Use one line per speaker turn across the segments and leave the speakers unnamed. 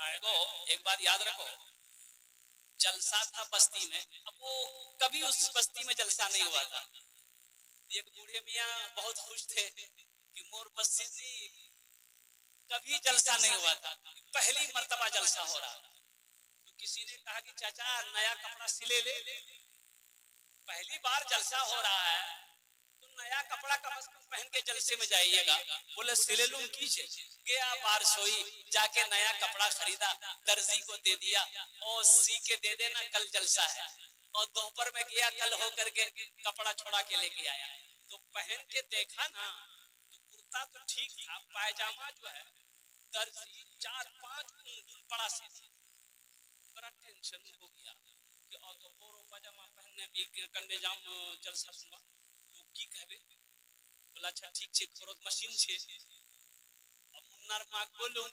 देखो एक बात याद रखो, जलसा था बस्ती में, अब वो कभी उस बस्ती में जलसा नहीं हुआ था। एक बूढ़े मियाँ बहुत खुश थे कि मोर बस्ती में कभी जलसा नहीं हुआ था, पहली मर्तबा जलसा हो रहा। तो किसी ने कहा कि चाचा नया कपड़ा सिले ले, पहली बार जलसा हो रहा है तो नया कपड़ा कम से कम पहन के जलसे में जाइएगा। बोले सिले लूं कीजिए। गया बारिश हुई, जाके नया कपड़ा खरीदा, दर्जी को दे दिया और सी के दे देना कल जलसा है। और दोपहर में गया, कल हो करके कपड़ा छोड़ा के लेके आया तो पहन के देखा ना तो कुर्ता तो ठीक था, पायजामा जो है दर्जी 4-5 बड़ा सी, बड़ा टेंशन हो गया कि और तो बोरो पायजामा पहनने भी करने जाम जलसा सुनवा तो की कहबे। बोला अच्छा ठीक छे, फरोत मशीन छे। अब मुन्नार मां बोलूं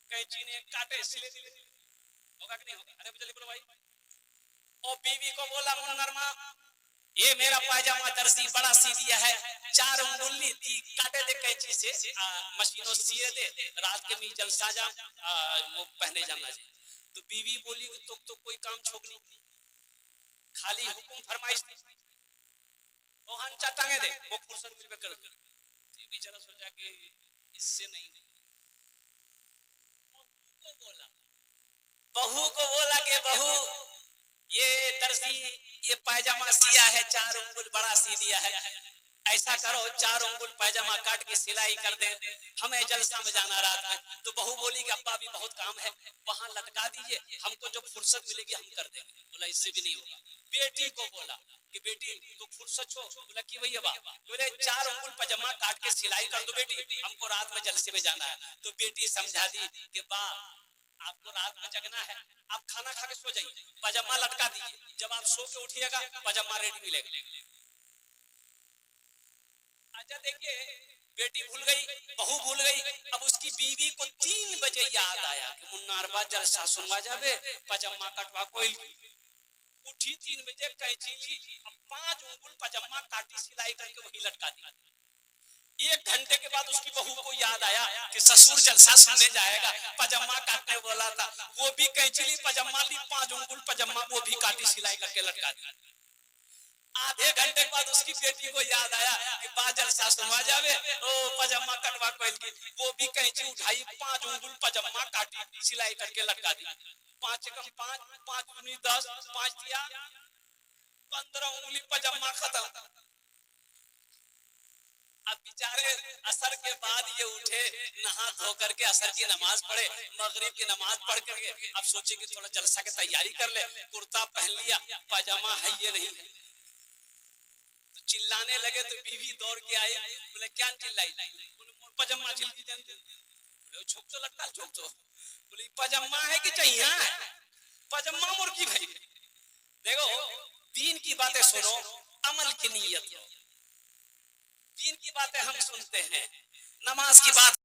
कैंची ने काटे सिले दिले, होगा कि नहीं होगा? अरे जल्दी बोलो भाई। और बीवी को बोला मुन्नार मां ये मेरा पायजामा दर्जी बड़ा सी दिया है, 4 उंगली थी, काटे दे कैंची से, मशीनों सिए दे, रात के मी जलसा जा वो पहने जाना चाहिए। तो बीवी बोली तो कोई काम छोक नहीं, खाली हुकुम फरमाइश वो हंचा टांगे दे, वो फुर्सत मिल कर बेचारा सोचा कि इससे नहीं। बहू को बोला कि बहू ये दर्जी ये पायजामा सिया है, 4 उंगल बड़ा सी दिया है, ऐसा करो 4 उंगल पायजामा काट के सिलाई कर दे, हमें जलसा में जाना रात में। तो बहू बोली कि अब्बा भी बहुत काम है, वहां लटका दीजिए, हमको जब फुर्सत मिलेगी हम कर देंगे। बोला इससे भी नहीं होगा। बेटी को बोला कि बेटी तो फुर्सत हो। बोला कि भैया बा, बोले 4 उंगल पायजामा काट के सिलाई कर दो बेटी, हमको रात में जलसे में जाना है। तो बेटी समझा दी कि बा आपको रात में जगना है, आप खाना खा के सो जाइए, पजामा लटका दीजिए, जब आप सो के उठिएगा पजामा रेडी मिलेगा। अच्छा देखिए बेटी भूल गई, बहू भूल गई। अब उसकी बीवी को 3 बजे याद आया कि मुन्नारबा जलसा सुनवा जावे, पजामा कटवा कोई। उठी 3 बजे कैंची ली, अब 5 उंगल पजामा काटी सिलाई करके वही लटका दी। 1 घंटे के बाद उसकी बहू को याद आया कि ससुर जलसा सुनने जाएगा, पजामा काटने बोला था, वो भी कैंची ली, पजामा ली, 5 उंगल पजामा वो भी काटी सिलाई करके लटका दी। आधे घंटे के बाद उसकी बेटी को याद आया कि बा जलसा सुनवा जावे, ओ पजामा कटवा कोई की, वो भी कैंची उठाई, 5 उंगल पजामा काटी सिलाई करके लटका दी। 5 कम 5, 5 दूनी 10, 5 दिया 15 उंगली पजामा खत्म। अब बेचारे असर के बाद ये उठे, नहा धो करके असर की नमाज पढ़े, मगरिब की नमाज पढ़ करके अब सोचे कि थोड़ा जलसा की तैयारी कर ले, कुर्ता पहन लिया, पजामा है ये नहीं है। तो चिल्लाने लगे तो बीवी दौड़ के आई, बोले क्या चिल्लाई? बोले मोर पजामा छिलकी जानते, बोले छोक तो लगता छोक तो, बोले पजामा है कि चाहिए पजामा मोर की भाई। देखो दीन की बातें सुनो, अमल की नीयत। दीन की बातें हम सुनते हैं, नमाज की बात